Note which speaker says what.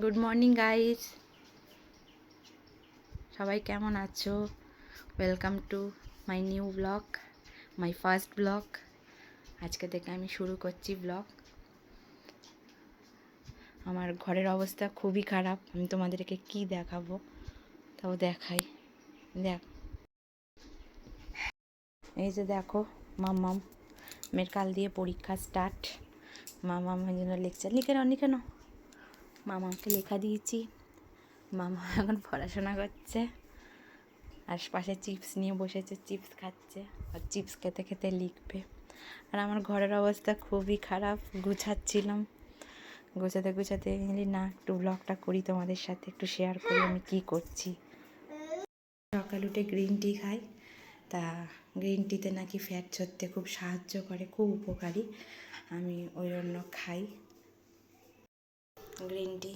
Speaker 1: Good morning guys, সবাই কেমন আছো? Welcome to my new blog, my first blog. আজকে থেকে আমি শুরু করছি ব্লগ। আমার ঘরের অবস্থা খুবই খারাপ, আমি তোমাদেরকে কি দেখাবো তাও দেখাই। দেখ, এই যে দেখো মাম্মাম মেয়ের কাল দিয়ে পরীক্ষা স্টার্ট। মামামের জন্য লেকচার লিখে নাও। মামাকে লেখা দিয়েছি, মামা এখন পড়াশোনা করছে। আর পাশে চিপস নিয়ে বসেছে, চিপস খাচ্ছে আর চিপস খেতে খেতে লিখবে। আর আমার ঘরের অবস্থা খুবই খারাপ, গুছাচ্ছিলাম, গুছাতে না একটু ব্লগটা করি, তোমাদের সাথে একটু শেয়ার করি আমি কি করছি। সকাল উঠে গ্রিন টি খাই, তা গ্রিন টিতে নাকি ফ্যাট ঝরতে খুব সাহায্য করে, খুব উপকারী। আমি ওই জন্য খাই গ্রিন টি।